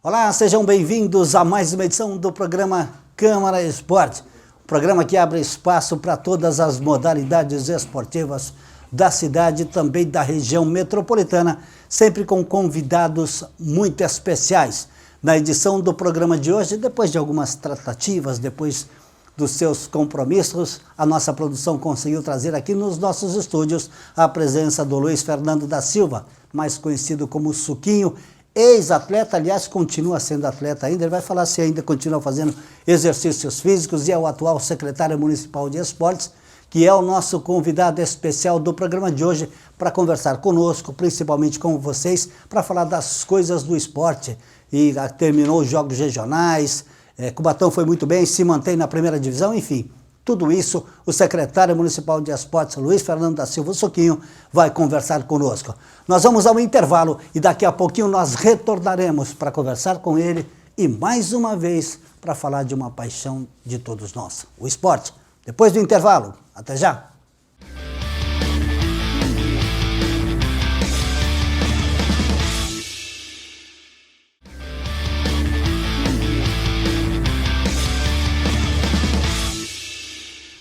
Olá, sejam bem-vindos a mais uma edição do programa Câmara Esporte, um programa que abre espaço para todas as modalidades esportivas da cidade e também da região metropolitana, sempre com convidados muito especiais. Na edição do programa de hoje, depois de algumas tratativas, depois dos seus compromissos, a nossa produção conseguiu trazer aqui nos nossos estúdios a presença do Luiz Fernando da Silva, mais conhecido como Suquinho, ex-atleta, aliás, continua sendo atleta ainda, ele vai falar se ainda continua fazendo exercícios físicos, e é o atual secretário municipal de esportes, que é o nosso convidado especial do programa de hoje para conversar conosco, principalmente com vocês, para falar das coisas do esporte. E terminou os jogos regionais, Cubatão foi muito bem, se mantém na primeira divisão, enfim. Tudo isso, o secretário municipal de esportes, Luiz Fernando da Silva Suquinho, vai conversar conosco. Nós vamos ao intervalo e daqui a pouquinho nós retornaremos para conversar com ele e mais uma vez para falar de uma paixão de todos nós, o esporte. Depois do intervalo, até já!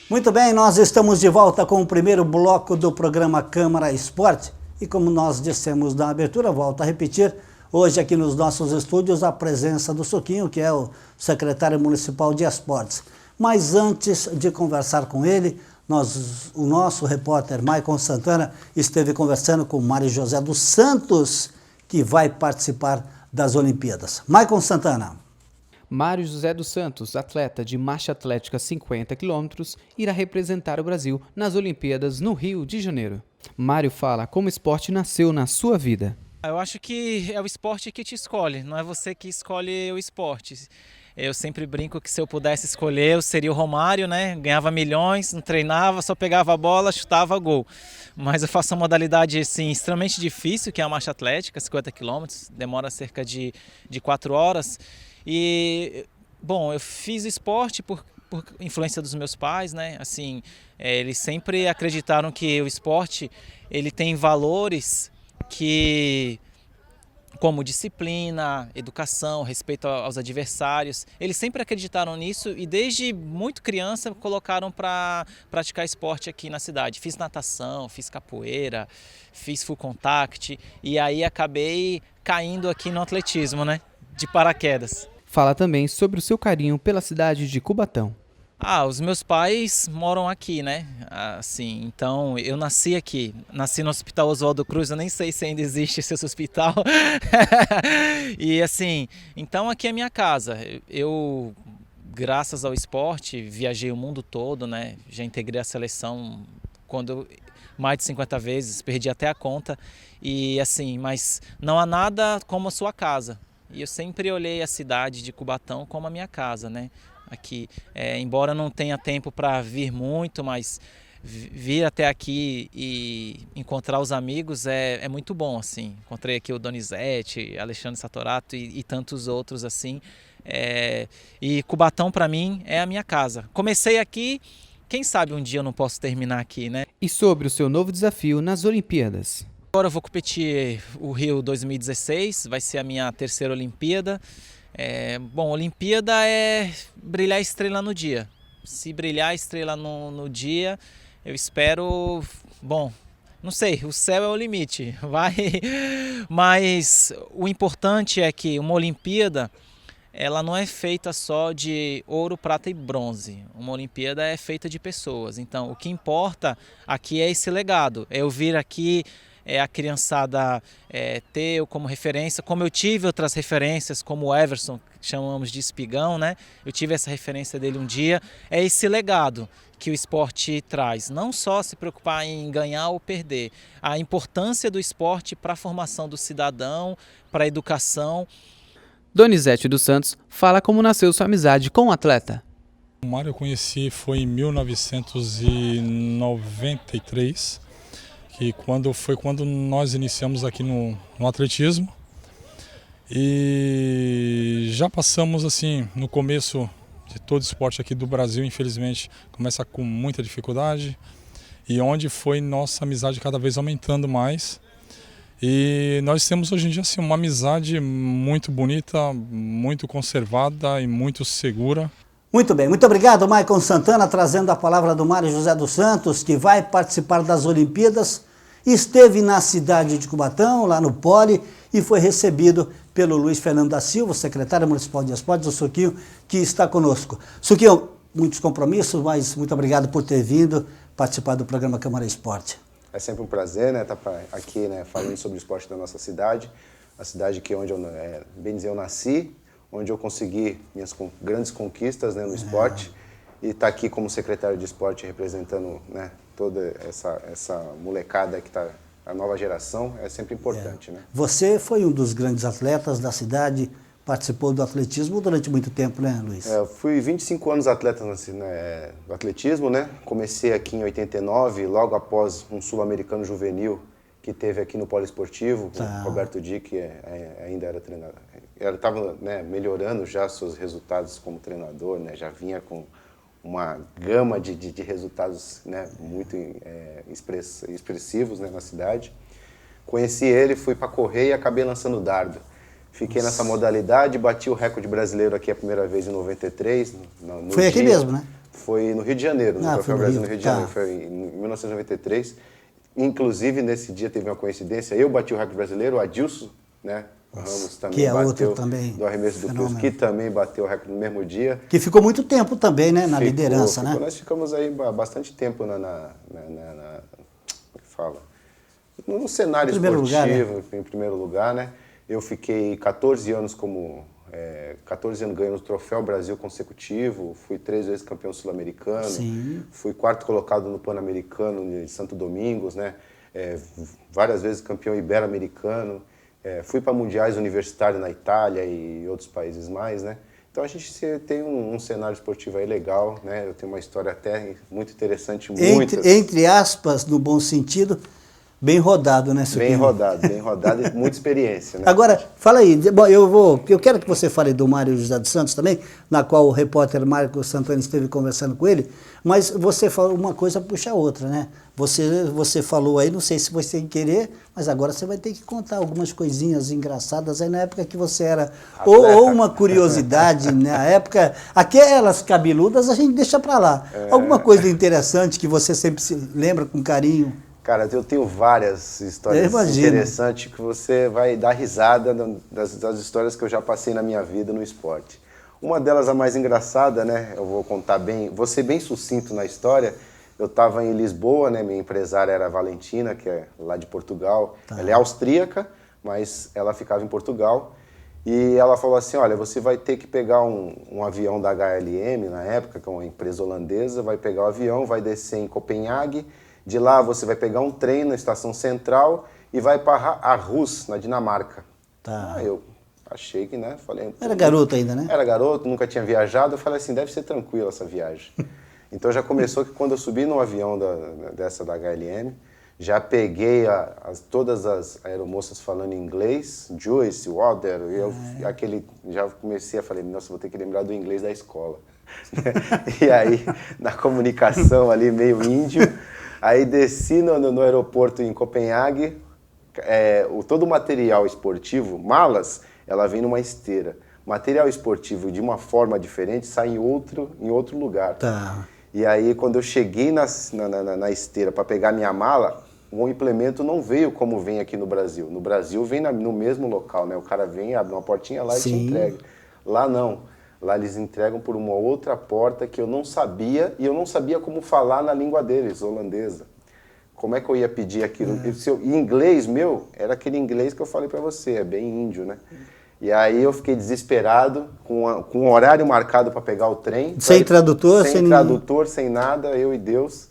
Muito bem, nós estamos de volta com o primeiro bloco do programa Câmara Esporte e como nós dissemos na abertura, volto a repetir, hoje aqui nos nossos estúdios a presença do Suquinho, que é o secretário municipal de esportes. Mas antes de conversar com ele, o nosso repórter Maicon Santana esteve conversando com Mário José dos Santos, que vai participar das Olimpíadas. Maicon Santana. Mário José dos Santos, atleta de marcha atlética 50 km, irá representar o Brasil nas Olimpíadas no Rio de Janeiro. Mário fala como o esporte nasceu na sua vida. Eu acho que é o esporte que te escolhe, não é você que escolhe o esporte. Eu sempre brinco que se eu pudesse escolher, eu seria o Romário, né? Ganhava milhões, não treinava, só pegava a bola, chutava gol. Mas eu faço uma modalidade assim, extremamente difícil, que é a marcha atlética, 50 km, demora cerca de 4 horas. E, bom, eu fiz esporte por influência dos meus pais, né? Assim, eles sempre acreditaram que o esporte, ele tem valores que, como disciplina, educação, respeito aos adversários, eles sempre acreditaram nisso e desde muito criança colocaram para praticar esporte aqui na cidade. Fiz natação, fiz capoeira, fiz full contact e aí acabei caindo aqui no atletismo, né? De paraquedas. Fala também sobre o seu carinho pela cidade de Cubatão. Os meus pais moram aqui, né? Assim, então eu nasci aqui, nasci no Hospital Oswaldo Cruz, eu nem sei se ainda existe esse hospital. E assim, então aqui é minha casa. Eu, graças ao esporte, viajei o mundo todo, né? Já integrei a seleção mais de 50 vezes, perdi até a conta. E assim, mas não há nada como a sua casa. E eu sempre olhei a cidade de Cubatão como a minha casa, né? Aqui, embora não tenha tempo para vir muito, mas vir até aqui e encontrar os amigos é muito bom, assim. Encontrei aqui o Donizete, Alexandre Satorato e tantos outros, assim. E Cubatão, para mim, é a minha casa. Comecei aqui, quem sabe um dia eu não posso terminar aqui, né? E sobre o seu novo desafio nas Olimpíadas? Agora eu vou competir o Rio 2016, vai ser a minha terceira Olimpíada. Bom, Olimpíada é brilhar a estrela no dia. Se brilhar a estrela no dia, eu espero... Bom, não sei, o céu é o limite, vai. Mas o importante é que uma Olimpíada, ela não é feita só de ouro, prata e bronze. Uma Olimpíada é feita de pessoas. Então, o que importa aqui é esse legado. É eu vir aqui... a criançada ter eu como referência, como eu tive outras referências, como o Everson, que chamamos de espigão, né? Eu tive essa referência dele um dia. É esse legado que o esporte traz, não só se preocupar em ganhar ou perder, a importância do esporte para a formação do cidadão, para a educação. Donizete dos Santos fala como nasceu sua amizade com o atleta. O Mário eu conheci foi em 1993, que foi quando nós iniciamos aqui no atletismo e já passamos assim, no começo de todo esporte aqui do Brasil, infelizmente, começa com muita dificuldade e onde foi nossa amizade cada vez aumentando mais E nós temos hoje em dia assim, uma amizade muito bonita, muito conservada e muito segura. Muito bem, muito obrigado, Maicon Santana, trazendo a palavra do Mário José dos Santos, que vai participar das Olimpíadas. Esteve na cidade de Cubatão, lá no Poli, e foi recebido pelo Luiz Fernando da Silva, secretário municipal de esportes, o Suquinho, que está conosco. Suquinho, muitos compromissos, mas muito obrigado por ter vindo participar do programa Câmara Esporte. É sempre um prazer, né, estar aqui, né, falando sobre o esporte da nossa cidade, a cidade que onde eu, bem dizer, eu nasci, onde eu consegui minhas grandes conquistas, né, no esporte, e estar aqui como secretário de esporte representando, né, toda essa molecada que está, a nova geração, é sempre importante, né? Você foi um dos grandes atletas da cidade, participou do atletismo durante muito tempo, né, Luiz? Eu fui 25 anos atleta do atletismo, né? Comecei aqui em 89, logo após um sul-americano juvenil que teve aqui no Poliesportivo, o Roberto Di, que ainda era treinador. Ele estava, né, melhorando já seus resultados como treinador, né? Já vinha com uma gama de resultados, né, muito expressivos, né, na cidade. Conheci ele, fui para correr e acabei lançando dardo. Fiquei nessa modalidade, bati o recorde brasileiro aqui a primeira vez em 93. Foi aqui mesmo, né? Foi no Rio de Janeiro, no Troféu Brasil no Rio de Janeiro, foi em 1993. Inclusive, nesse dia teve uma coincidência, eu bati o recorde brasileiro, o Adilson, né, Ramos também que é bateu, outro também, do arremesso do peso, que também bateu o recorde no mesmo dia. Que ficou muito tempo também, né, na liderança, né? Nós ficamos aí bastante tempo como que fala? No cenário esportivo, em primeiro lugar, né? Eu fiquei 14 anos 14 anos ganhando o Troféu Brasil consecutivo, fui 3 vezes campeão sul-americano, fui 4º colocado no Pan-Americano de Santo Domingos, né? Várias vezes campeão ibero-americano, fui para mundiais universitários na Itália e outros países mais, né? Então a gente tem um cenário esportivo aí legal, né? Eu tenho uma história até muito interessante, entre aspas, no bom sentido, bem rodado, né, Suquinho? Bem rodado e muita experiência, né? Agora, fala aí, bom, eu quero que você fale do Mário José dos Santos também, na qual o repórter Marcos Santana esteve conversando com ele, mas você falou uma coisa, puxa a outra, né? Você falou aí, não sei se você tem que querer, mas agora você vai ter que contar algumas coisinhas engraçadas aí na época que você era, ou uma curiosidade, na época, aquelas cabeludas a gente deixa pra lá. Alguma coisa interessante que você sempre se lembra com carinho? Cara, eu tenho várias histórias interessantes que você vai dar risada das histórias que eu já passei na minha vida no esporte. Uma delas, a mais engraçada, né? Eu vou contar bem, vou ser bem sucinto na história. Eu estava em Lisboa, né? Minha empresária era a Valentina, que é lá de Portugal. Ela é austríaca, mas ela ficava em Portugal. E ela falou assim, olha, você vai ter que pegar um avião da HLM, na época, que é uma empresa holandesa, vai pegar o avião, vai descer em Copenhague. De lá você vai pegar um trem na estação central e vai para Aarhus, na Dinamarca. Eu achei que, né? Falei, era garoto ainda, né? Era garoto, nunca tinha viajado. Eu falei assim, deve ser tranquila essa viagem. Então já começou que quando eu subi no avião da HLM, já peguei todas as aeromoças falando inglês, Joyce, Water, já comecei a falar, nossa, vou ter que lembrar do inglês da escola. E aí, na comunicação ali, meio índio, aí desci no aeroporto em Copenhague, todo o material esportivo, malas, ela vem numa esteira. Material esportivo de uma forma diferente sai em outro lugar. E aí, quando eu cheguei na esteira para pegar minha mala, o implemento não veio como vem aqui no Brasil. No Brasil vem no mesmo local, né? O cara vem, abre uma portinha lá e te entrega. Lá não. Lá eles entregam por uma outra porta que eu não sabia, e eu não sabia como falar na língua deles, holandesa. Como é que eu ia pedir aquilo? Em inglês meu, era aquele inglês que eu falei para você, é bem índio, né? E aí eu fiquei desesperado, com um horário marcado para pegar o trem. Sem tradutor? Sem tradutor, sem nada, eu e Deus.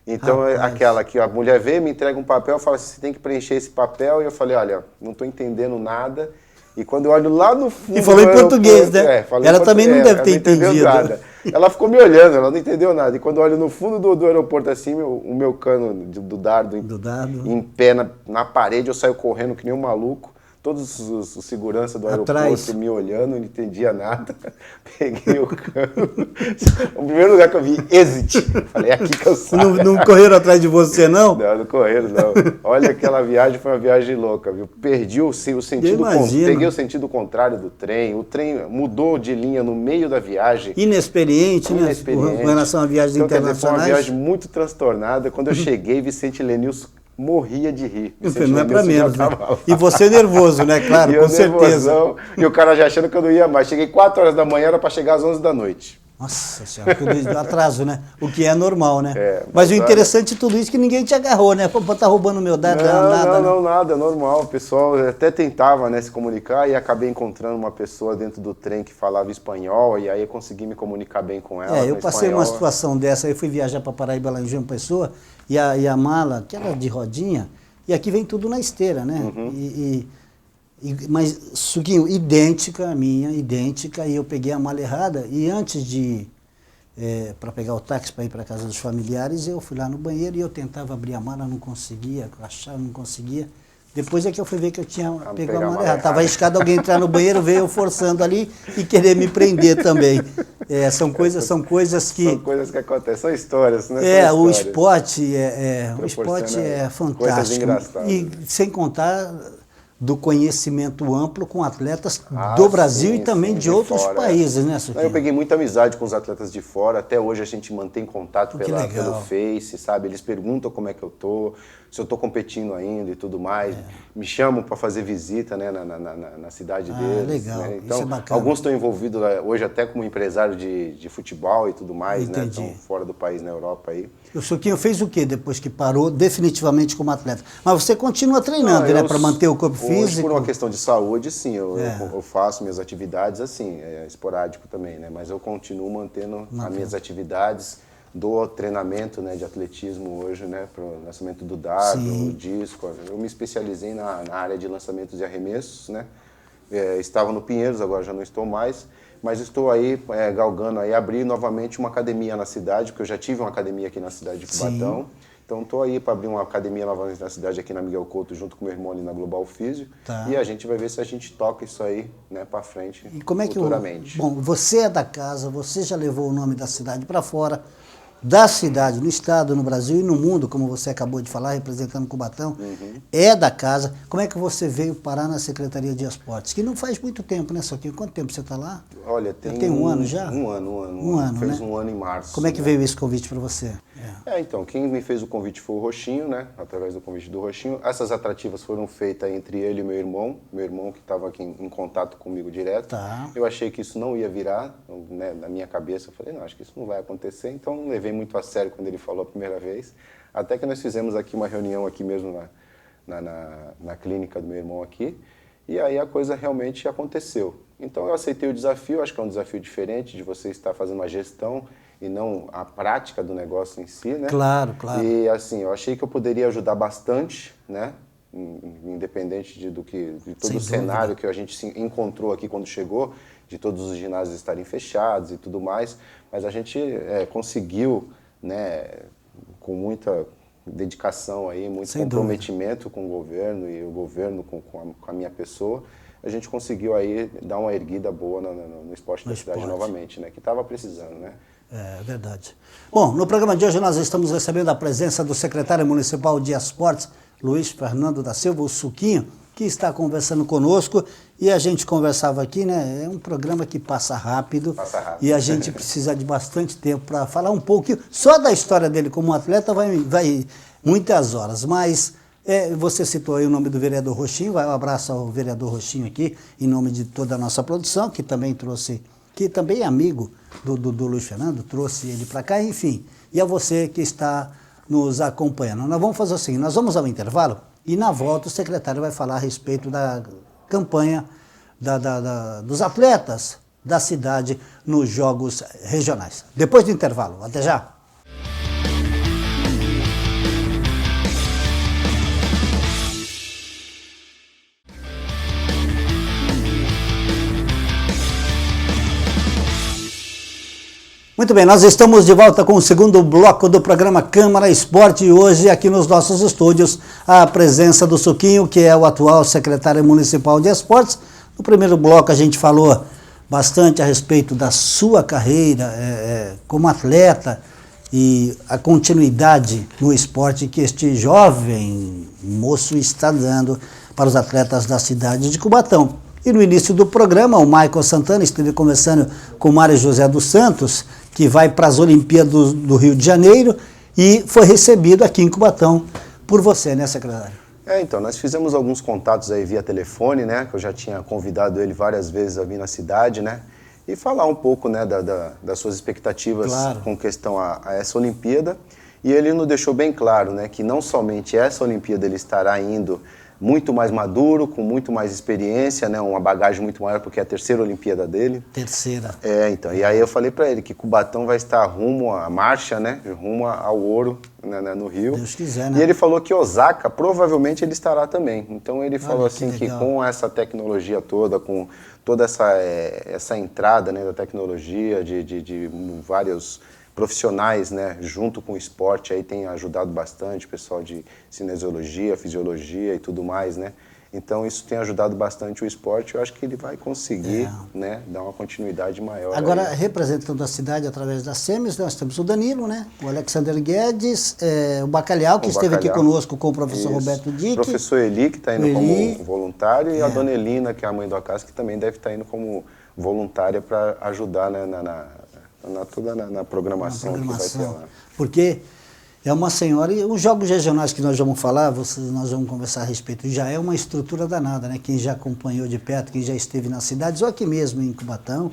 Então, aquela que a mulher veio, me entrega um papel, fala assim, você tem que preencher esse papel, e eu falei, olha, não estou entendendo nada. E quando eu olho lá no fundo... E falou em português, né? Ela também não deve ter entendido. Nada. Ela ficou me olhando, ela não entendeu nada. E quando eu olho no fundo do aeroporto assim, o meu cano do dardo em pé na parede, eu saio correndo que nem um maluco. todos os seguranças do Atrás. aeroporto me olhando, não entendia nada. Peguei o cano. O primeiro lugar que eu vi, exit. Falei, é aqui que eu saio. Não correram atrás de você, não? Não correram, não. Olha, aquela viagem foi uma viagem louca, viu? Perdi o sentido, peguei o sentido contrário do trem. O trem mudou de linha no meio da viagem. Inexperiente, né? Com relação a viagens então, internacionais. Foi uma viagem muito transtornada. Quando eu cheguei, Vicente Lenilson morria de rir. Não é pra menos, né? E você nervoso, né? Claro, com certeza. E o cara já achando que eu não ia mais. Cheguei 4 horas da manhã, era para chegar às 11 da noite. Nossa senhora, tudo isso atraso, né? O que é normal, né? Mas o interessante de tudo isso é que ninguém te agarrou, né? Pô, tá roubando meu dado, nada. Não, nada, normal. O pessoal até tentava, né, se comunicar e acabei encontrando uma pessoa dentro do trem que falava espanhol e aí eu consegui me comunicar bem com ela. Eu passei uma situação dessa, eu fui viajar para Paraíba lá em João Pessoa e a mala, que era de rodinha, e aqui vem tudo na esteira, né? Mas, Suquinho, idêntica a minha, idêntica, e eu peguei a mala errada, e antes de, para pegar o táxi para ir para casa dos familiares, eu fui lá no banheiro e eu tentava abrir a mala, não conseguia, achava, não conseguia. Depois é que eu fui ver que eu tinha pegado a mala errada. Estava arriscado alguém entrar no banheiro, veio eu forçando ali e querer me prender também. São coisas que... São coisas que acontecem, são histórias, né? O esporte é fantástico. Coisas engraçadas. E sem contar do conhecimento amplo com atletas do Brasil e também de outros países, né, Suquinho? Eu peguei muita amizade com os atletas de fora, até hoje a gente mantém contato pelo Face, sabe? Eles perguntam como é que eu tô, se eu tô competindo ainda e tudo mais, me chamam para fazer visita, né, na cidade deles. Legal, né? Então, isso é bacana. alguns estão envolvidos hoje até como empresário de futebol e tudo mais, Entendi. né? Estão fora do país, na Europa aí. O Suquinho fez o quê depois que parou definitivamente como atleta? Mas você continua treinando, né, para manter o corpo físico? Hoje, por uma questão de saúde, sim, eu faço minhas atividades assim, esporádico também, né? Mas eu continuo mantendo as minhas atividades do treinamento, né, de atletismo hoje, né, para o lançamento do dardo, o disco. Eu me especializei na área de lançamentos e arremessos, né? Estava no Pinheiros, agora já não estou mais, mas estou aí galgando aí abrir novamente uma academia na cidade, porque eu já tive uma academia aqui na cidade de Cubatão. Então estou aí para abrir uma academia novamente na cidade, aqui na Miguel Couto, junto com meu irmão ali na Global Físio. E a gente vai ver se a gente toca isso aí, né, para frente, e como é que futuramente. Bom, você é da casa, você já levou o nome da cidade para fora, da cidade, no estado, no Brasil e no mundo, como você acabou de falar, representando Cubatão, é da casa. Como é que você veio parar na Secretaria de Esportes? Que não faz muito tempo, né, Suquinho? Quanto tempo você está lá? Olha, tem um ano já? Um ano, fez né? um ano em março. Como é que veio esse convite para você? Então, quem me fez o convite foi o Roxinho, né? Através do convite do Roxinho. Essas atrativas foram feitas entre ele e meu irmão que estava aqui em contato comigo direto. Eu achei que isso não ia virar, né? Na minha cabeça eu falei, não, acho que isso não vai acontecer, então não levei muito a sério quando ele falou a primeira vez. Até que nós fizemos aqui uma reunião aqui mesmo na clínica do meu irmão aqui, e aí a coisa realmente aconteceu. Então eu aceitei o desafio, acho que é um desafio diferente de você estar fazendo uma gestão e não a prática do negócio em si, né? Claro. E assim, eu achei que eu poderia ajudar bastante, né? Independente de todo o cenário que a gente se encontrou aqui quando chegou, de todos os ginásios estarem fechados e tudo mais, mas a gente conseguiu, né, com muita dedicação aí, muito comprometimento com o governo e o governo com a minha pessoa, a gente conseguiu aí dar uma erguida boa no esporte da cidade novamente, né, que estava precisando, né? É verdade. Bom, no programa de hoje nós estamos recebendo a presença do secretário municipal de Esportes, Luiz Fernando da Silva, o Suquinho, que está conversando conosco, e a gente conversava aqui, né? É um programa que passa rápido. E a gente precisa de bastante tempo para falar um pouquinho. Só da história dele como atleta vai muitas horas, mas você citou aí o nome do vereador Roxinho, um abraço ao vereador Roxinho aqui, em nome de toda a nossa produção, que também é amigo do Luiz Fernando, trouxe ele para cá, enfim. E a você que está nos acompanhando. Nós vamos fazer o seguinte, nós vamos ao intervalo e na volta o secretário vai falar a respeito da campanha dos atletas da cidade nos Jogos Regionais. Depois do intervalo, até já! Muito bem, nós estamos de volta com o segundo bloco do programa Câmara Esporte e hoje aqui nos nossos estúdios a presença do Suquinho, que é o atual secretário municipal de esportes. No primeiro bloco a gente falou bastante a respeito da sua carreira como atleta e a continuidade no esporte que este jovem moço está dando para os atletas da cidade de Cubatão. E no início do programa, o Michael Santana esteve conversando com o Mário José dos Santos, que vai para as Olimpíadas do Rio de Janeiro e foi recebido aqui em Cubatão por você, né, secretário? Então, nós fizemos alguns contatos aí via telefone, né, que eu já tinha convidado ele várias vezes a vir na cidade, né, e falar um pouco, né, das suas expectativas, claro, com questão a essa Olimpíada. E ele nos deixou bem claro, né, que não somente essa Olimpíada ele estará indo muito mais maduro, com muito mais experiência, né, uma bagagem muito maior, porque é a terceira Olimpíada dele. Terceira. Então, e aí eu falei para ele que Cubatão vai estar rumo à marcha, né, rumo ao ouro, né, no Rio. Deus quiser, né? E ele falou que Osaka, provavelmente ele estará também. Então ele falou assim que com essa tecnologia toda, com toda essa entrada, né, da tecnologia, de vários profissionais, né, junto com o esporte, aí tem ajudado bastante, o pessoal de cinesiologia, fisiologia e tudo mais, né? Então isso tem ajudado bastante o esporte, eu acho que ele vai conseguir, né, dar uma continuidade maior. Agora, aí, representando a cidade através das SEMES, nós temos o Danilo, né, o Alexander Guedes, o Bacalhau, que esteve aqui conosco com o professor Roberto Dick. O professor Eli, que está indo como voluntário, e a dona Elina, que é a mãe do Acácio, que também deve estar indo como voluntária para ajudar, né, na programação que vai ter lá. Porque é uma senhora, e os jogos regionais que nós vamos falar, nós vamos conversar a respeito, já é uma estrutura danada, né? Quem já acompanhou de perto, quem já esteve nas cidades, ou aqui mesmo em Cubatão,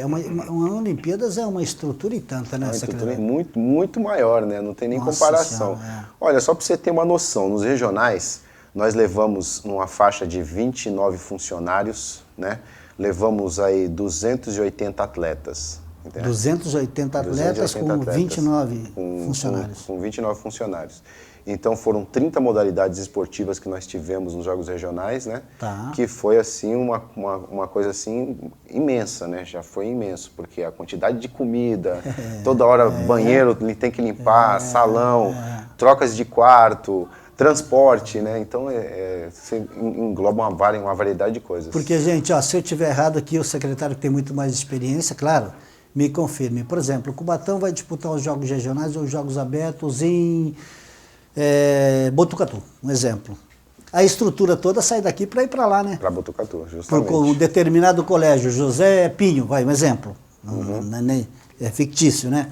uma Olimpíadas é uma estrutura e tanta, né? Uma estrutura muito, muito maior, né? Não tem nem comparação. Senhora, Olha, só para você ter uma noção, nos regionais, nós levamos numa faixa de 29 funcionários, né? Levamos aí 280 atletas. Entende? 280 atletas com 29 funcionários. Com 29 funcionários. Então foram 30 modalidades esportivas que nós tivemos nos Jogos Regionais, né? Que foi assim uma coisa assim imensa, né? Já foi imenso, porque a quantidade de comida, toda hora banheiro tem que limpar, salão, trocas de quarto, transporte, né? Então você engloba uma variedade de coisas. Porque, gente, se eu estiver errado aqui, o secretário que tem muito mais experiência, claro, me confirme. Por exemplo, o Cubatão vai disputar os Jogos Regionais ou os Jogos Abertos em Botucatu, um exemplo. A estrutura toda sai daqui para ir para lá, né? Para Botucatu, justamente. Para um determinado colégio, José Pinho, um exemplo. É fictício, né?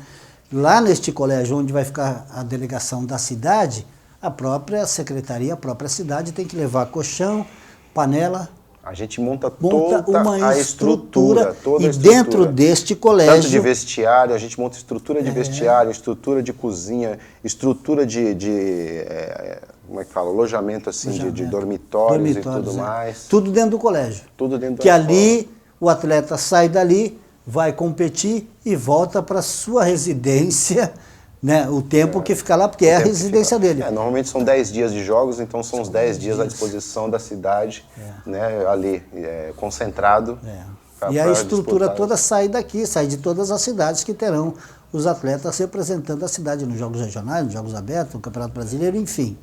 Lá neste colégio onde vai ficar a delegação da cidade, a própria secretaria, a própria cidade tem que levar colchão, panela. A gente monta toda uma a estrutura, e dentro deste colégio... Tanto de vestiário, a gente monta estrutura de vestiário, estrutura de cozinha, estrutura como é que fala? Alojamento, assim, de dormitórios e tudo mais. Tudo dentro do colégio. Tudo dentro que ali o atleta sai dali, vai competir e volta para sua residência, né? O tempo que fica lá, porque é a residência dele. Normalmente são 10 dias de jogos, então são os 10 dias à disposição da cidade, né? Ali, concentrado. E a estrutura toda sai daqui, sai de todas as cidades que terão os atletas representando a cidade nos Jogos Regionais, nos Jogos Abertos, no Campeonato Brasileiro, enfim.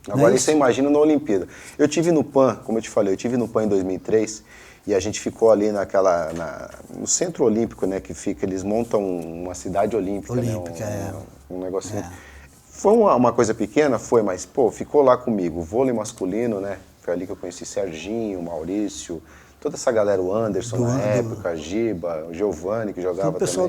Agora, isso você imagina na Olimpíada. Eu tive no PAN, como eu te falei, em 2003, e a gente ficou ali no Centro Olímpico, né, que fica, eles montam uma cidade olímpica, né, um negocinho. Foi uma coisa pequena, mas, ficou lá comigo. O vôlei masculino, né, foi ali que eu conheci Serginho, Maurício, toda essa galera, o Anderson na época, Giba, o Giovanni, que jogava também. Pessoal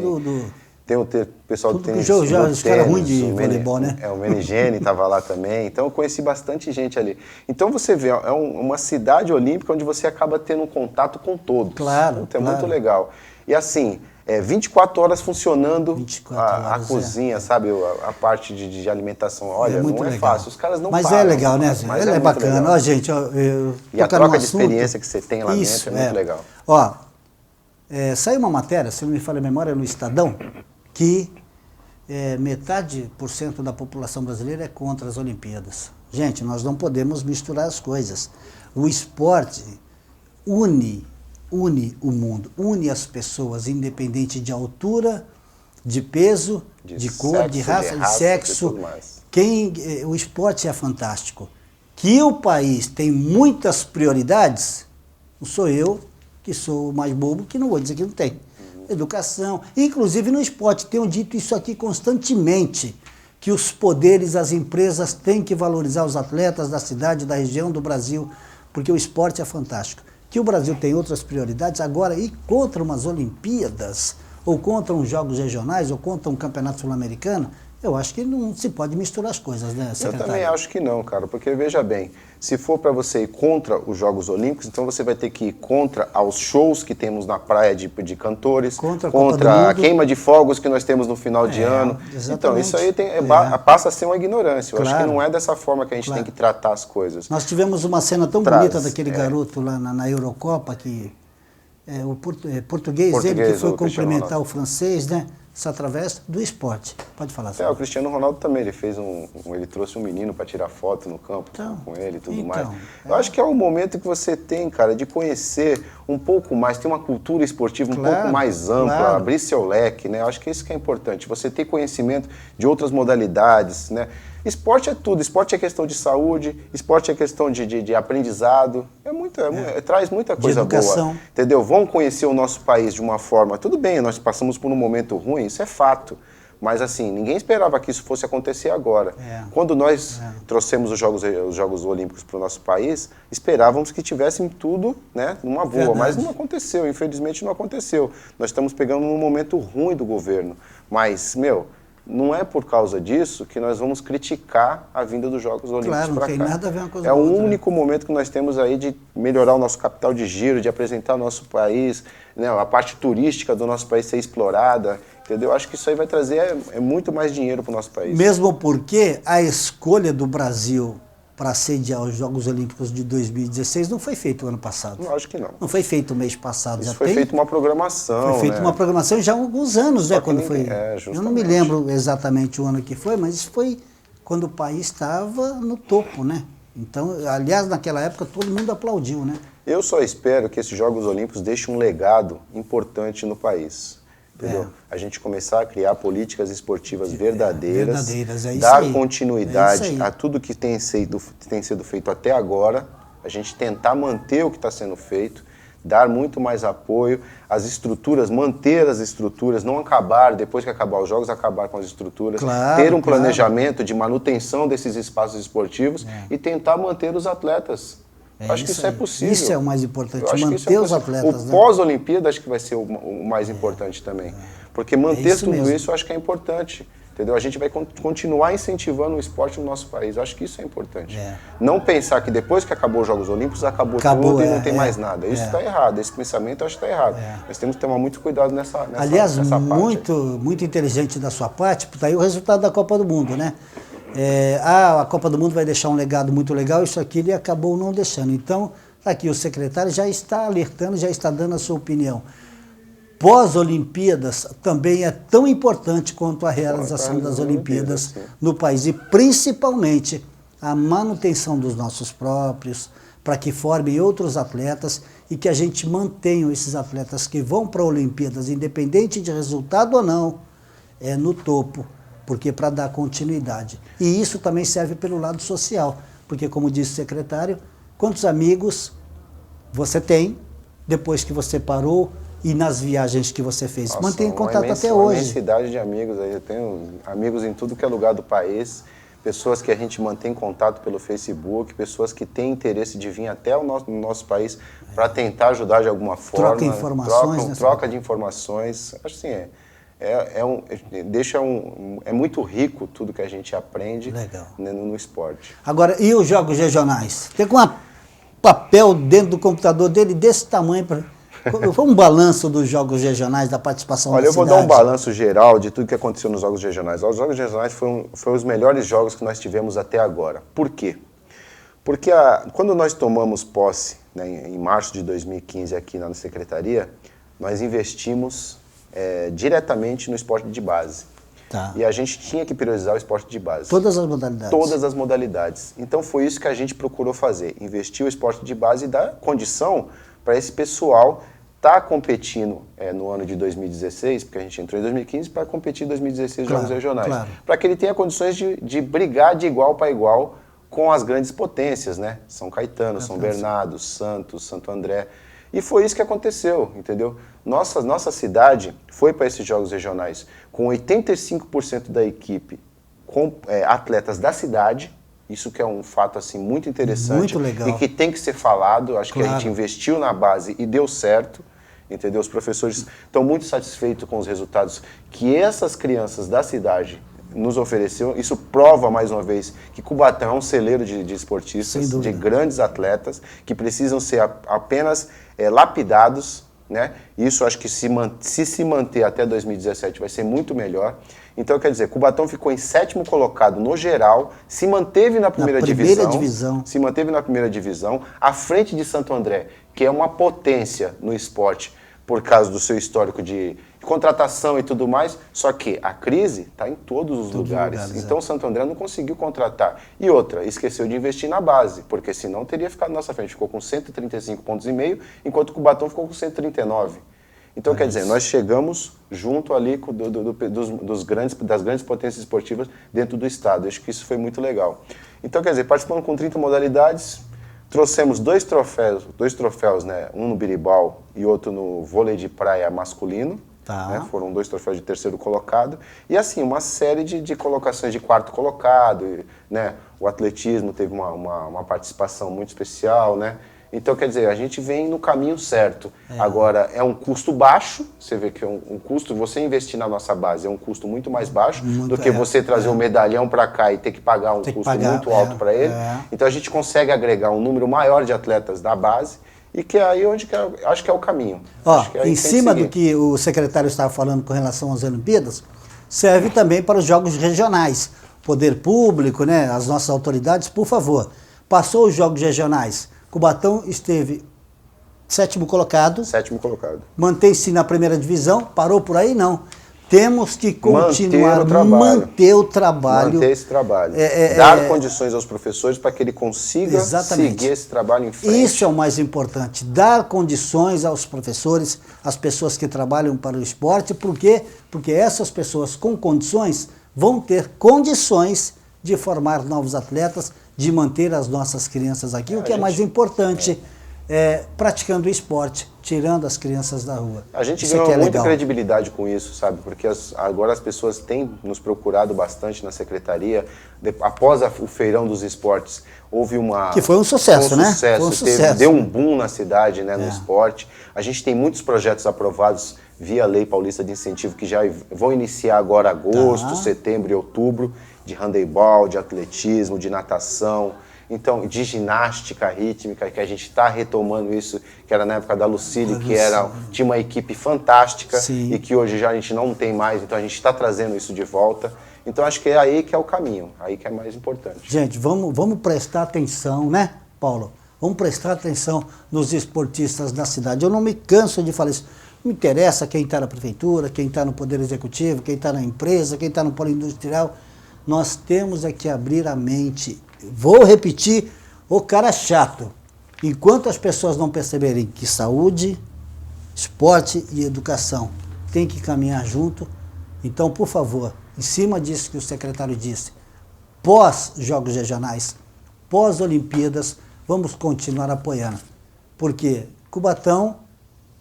Tem o pessoal do tênis. Os caras ruins de voleibol, né? O Menigene estava lá também. Então eu conheci bastante gente ali. Então você vê, é uma cidade olímpica onde você acaba tendo um contato com todos. Claro. Então, é muito legal. E assim, 24 horas funcionando a cozinha, sabe? A parte de alimentação. Olha, não é fácil. Os caras não param. Mas é legal, né, Zé? É bacana. Ó, gente, e a troca de experiência que você tem lá dentro é muito legal. Ó, saiu uma matéria, se não me falha a memória, no Estadão, que metade por cento da população brasileira é contra as Olimpíadas. Gente, nós não podemos misturar as coisas. O esporte une o mundo, une as pessoas, independente de altura, de peso, de cor, de raça, de sexo. tudo mais. O esporte é fantástico. Que o país tem muitas prioridades, não sou eu que sou o mais bobo que não vou dizer que não tem. Educação, inclusive no esporte, tenho dito isso aqui constantemente, que os poderes, as empresas têm que valorizar os atletas da cidade, da região, do Brasil, porque o esporte é fantástico. Que o Brasil tem outras prioridades, agora ir contra umas Olimpíadas, ou contra uns jogos regionais, ou contra um campeonato sul-americano, eu acho que não se pode misturar as coisas, né, secretário? Eu também acho que não, cara, porque veja bem, se for para você ir contra os Jogos Olímpicos, então você vai ter que ir contra aos shows que temos na praia de cantores, contra a queima de fogos que nós temos no final de ano. Exatamente. Então, isso aí passa a ser uma ignorância. Eu acho que não é dessa forma que a gente tem que tratar as coisas. Nós tivemos uma cena tão bonita daquele garoto lá na Eurocopa, que o português, ele que foi cumprimentar o francês, né? Isso através do esporte. Pode falar. O Cristiano Ronaldo também, ele trouxe um menino para tirar foto no campo com ele e tudo mais. Eu acho que é o momento que você tem, cara, de conhecer um pouco mais, ter uma cultura esportiva um pouco mais ampla, abrir seu leque, né? Eu acho que isso que é importante, você ter conhecimento de outras modalidades, né? Esporte é tudo, esporte é questão de saúde, esporte é questão de aprendizado, traz muita coisa boa, entendeu? Vão conhecer o nosso país de uma forma, tudo bem, nós passamos por um momento ruim, isso é fato, mas assim, ninguém esperava que isso fosse acontecer agora. Quando nós trouxemos os Jogos Olímpicos para o nosso país, esperávamos que tivessem tudo, né, numa boa, mas não aconteceu, infelizmente não aconteceu. Nós estamos pegando um momento ruim do governo, mas, não é por causa disso que nós vamos criticar a vinda dos Jogos Olímpicos para cá. Não tem nada a ver uma coisa com outra. É o único momento que nós temos aí de melhorar o nosso capital de giro, de apresentar o nosso país, né, a parte turística do nosso país ser explorada, entendeu? Acho que isso aí vai trazer muito mais dinheiro para o nosso país. Mesmo porque a escolha do Brasil para sediar os Jogos Olímpicos de 2016 não foi feito o ano passado. Lógico que não. Não foi feito o mês passado. Isso foi feita uma programação. Foi feita uma programação já há alguns anos, né? Quando foi. Eu não me lembro exatamente o ano que foi, mas isso foi quando o país estava no topo, né? Então, aliás, naquela época todo mundo aplaudiu, né? Eu só espero que esses Jogos Olímpicos deixem um legado importante no país. Entendeu? A gente começar a criar políticas esportivas verdadeiras, dar continuidade a tudo que tem sido feito até agora, a gente tentar manter o que está sendo feito, dar muito mais apoio, as estruturas, manter as estruturas, não acabar, depois que acabar os jogos, acabar com as estruturas, ter um planejamento de manutenção desses espaços esportivos e tentar manter os atletas. Acho que isso é possível. Isso é o mais importante, manter os atletas. O pós-Olimpíada acho que vai ser o mais importante também. Porque manter tudo isso eu acho que é importante. Entendeu? A gente vai continuar incentivando o esporte no nosso país. Eu acho que isso é importante. Não pensar que depois que acabou os Jogos Olímpicos, acabou tudo e não tem mais nada. Isso está errado. Esse pensamento eu acho que está errado. Nós temos que tomar muito cuidado nessa Aliás, parte. Muito inteligente da sua parte, porque está aí o resultado da Copa do Mundo, né? A Copa do Mundo vai deixar um legado muito legal, isso aqui ele acabou não deixando. Então, aqui o secretário já está alertando, já está dando a sua opinião. Pós-Olimpíadas também é tão importante quanto a realização das Olimpíadas no país, e principalmente a manutenção dos nossos próprios, para que formem outros atletas e que a gente mantenha esses atletas que vão para Olimpíadas, independente de resultado ou não, no topo, porque para dar continuidade. E isso também serve pelo lado social, porque como disse o secretário, quantos amigos você tem depois que você parou e nas viagens que você fez? Nossa, mantém contato até hoje. Uma imensidade de amigos aí. Eu tenho amigos em tudo que é lugar do país, pessoas que a gente mantém contato pelo Facebook, pessoas que têm interesse de vir até o nosso país para tentar ajudar de alguma forma. Troca informações. Troca de informações. Acho assim, é muito rico tudo que a gente aprende no esporte. Agora, e os jogos regionais? Tem um papel dentro do computador dele desse tamanho para... Foi um balanço dos jogos regionais, da participação da cidade. Olha, eu vou dar um balanço geral de tudo que aconteceu nos jogos regionais. Os jogos regionais foram os melhores jogos que nós tivemos até agora. Por quê? Porque quando nós tomamos posse, né, em março de 2015 aqui na secretaria, nós investimos diretamente no esporte de base. E a gente tinha que priorizar o esporte de base. Todas as modalidades? Todas as modalidades. Então foi isso que a gente procurou fazer, investir o esporte de base e dar condição para esse pessoal está competindo no ano de 2016, porque a gente entrou em 2015 para competir em 2016 Claro, Jogos Regionais, claro. para que ele tenha condições de brigar de igual para igual com as grandes potências, né? São Caetano, São Bernardo, Santos, Santo André. E foi isso que aconteceu, entendeu? Nossa cidade foi para esses Jogos Regionais com 85% da equipe com atletas da cidade. Isso que é um fato assim, muito interessante. Muito legal. E que tem que ser falado. Acho que a gente investiu na base e deu certo. Entendeu? Os professores estão muito satisfeitos com os resultados que essas crianças da cidade nos ofereceram. Isso prova, mais uma vez, que Cubatão é um celeiro de esportistas, de grandes atletas, que precisam ser apenas lapidados, né? Isso acho que se manter até 2017 vai ser muito melhor. Então, quer dizer, Cubatão ficou em 7º colocado no geral, se manteve na primeira divisão. Se manteve na primeira divisão, à frente de Santo André, que é uma potência no esporte, por causa do seu histórico de contratação e tudo mais, só que a crise está em todos os lugares. Então, Santo André não conseguiu contratar. E outra, esqueceu de investir na base, porque senão teria ficado na nossa frente. Ficou com 135,5 pontos, enquanto o Cubatão ficou com 139. Então, quer dizer, nós chegamos junto ali das grandes potências esportivas dentro do estado. Acho que isso foi muito legal. Então, quer dizer, participando com 30 modalidades, trouxemos dois troféus, né? Um no biribol e outro no vôlei de praia masculino. Né? Foram 2 troféus de 3º colocado. E assim, uma série de colocações de 4º colocado. Né? O atletismo teve uma participação muito especial, né? Então, quer dizer, a gente vem no caminho certo. Agora, é um custo baixo, você vê que é um custo, você investir na nossa base é um custo muito mais baixo do que você trazer um medalhão para cá e ter que pagar um custo muito alto para ele. Então, a gente consegue agregar um número maior de atletas da base e que é aí acho que é o caminho. Em cima do que o secretário estava falando com relação às Olimpíadas, serve também para os jogos regionais. Poder público, né, as nossas autoridades, por favor, passou os jogos regionais. Cubatão esteve 7º colocado. 7º colocado. Mantém-se na primeira divisão. Parou por aí? Não. Temos que continuar, manter o trabalho. Manter esse trabalho. Dar condições aos professores para que ele consiga seguir esse trabalho em frente. Isso é o mais importante. Dar condições aos professores, às pessoas que trabalham para o esporte. Por quê? Porque essas pessoas com condições vão ter condições de formar novos atletas, de manter as nossas crianças aqui, o que é mais importante, praticando o esporte, tirando as crianças da rua. A gente ganhou muita credibilidade com isso, sabe? Porque agora as pessoas têm nos procurado bastante na secretaria. Após o Feirão dos Esportes, houve uma... Que foi um sucesso, né? Foi um sucesso. Deu um boom na cidade, né, no esporte. A gente tem muitos projetos aprovados via Lei Paulista de Incentivo, que já vão iniciar agora agosto, setembro e outubro, de handebol, de atletismo, de natação, então de ginástica rítmica, que a gente está retomando isso, que era na época da Lucília, que tinha uma equipe fantástica e que hoje já a gente não tem mais, então a gente está trazendo isso de volta. Então acho que é aí que é o caminho, aí que é mais importante. Gente, vamos prestar atenção, né, Paulo? Vamos prestar atenção nos esportistas da cidade. Eu não me canso de falar isso. Não interessa quem está na prefeitura, quem está no Poder Executivo, quem está na empresa, quem está no polo industrial. Nós temos é que abrir a mente. Vou repetir, o cara chato. Enquanto as pessoas não perceberem que saúde, esporte e educação tem que caminhar junto, então, por favor, em cima disso que o secretário disse, pós-Jogos Regionais, pós-Olimpíadas, vamos continuar apoiando. Porque Cubatão,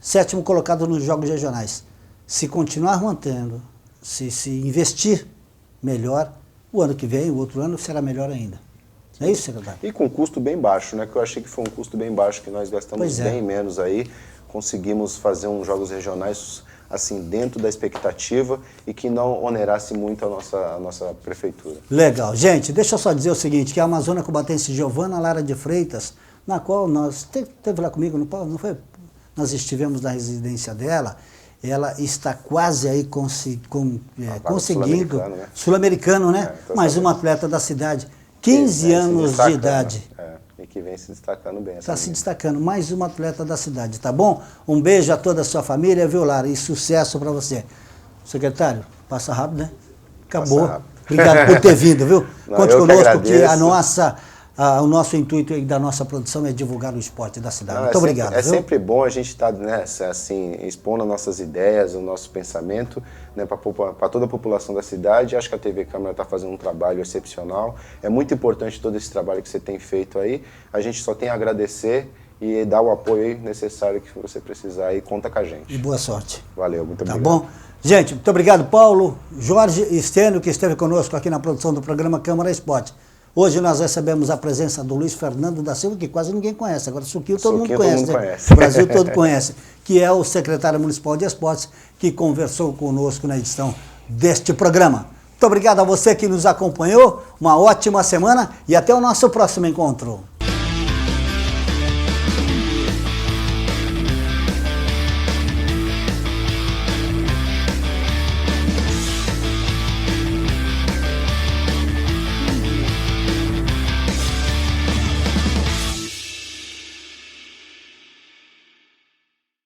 7º colocado nos Jogos Regionais. Se continuar mantendo, se investir melhor, o ano que vem, o outro ano, será melhor ainda. É isso, secretário? E com custo bem baixo, né? Que eu achei que foi um custo bem baixo, que nós gastamos bem menos aí. Conseguimos fazer uns jogos regionais assim, dentro da expectativa e que não onerasse muito a nossa prefeitura. Legal. Gente, deixa eu só dizer o seguinte, que a Amazônia Cubatense Giovana Lara de Freitas, na qual nós, teve lá comigo, não foi? Nós estivemos na residência dela, ela está quase aí conseguindo, sul-americano, né? Mais uma atleta da cidade, 15 anos de idade. E que vem se destacando bem. Está se destacando, mais uma atleta da cidade, tá bom? Um beijo a toda a sua família, viu, Lara? E sucesso para você. Secretário, passa rápido, né? Acabou. Rápido. Obrigado por ter vindo, viu? Conte conosco que a nossa o nosso intuito aí da nossa produção é divulgar o esporte da cidade. Não, Muito obrigado. É sempre bom a gente estar assim, expondo as nossas ideias, o nosso pensamento, né, para toda a população da cidade. Acho que a TV Câmara está fazendo um trabalho excepcional. É muito importante todo esse trabalho que você tem feito aí. A gente só tem a agradecer e dar o apoio aí necessário que você precisar e conta com a gente. E boa sorte. Valeu, muito obrigado. Tá bom? Gente, muito obrigado, Paulo, Jorge e Stênio, que esteve conosco aqui na produção do programa Câmara Esporte. Hoje nós recebemos a presença do Luiz Fernando da Silva, que quase ninguém conhece. Agora, Suquinho todo mundo conhece, né? O Brasil todo conhece. Que é o secretário municipal de esportes, que conversou conosco na edição deste programa. Muito obrigado a você que nos acompanhou. Uma ótima semana e até o nosso próximo encontro.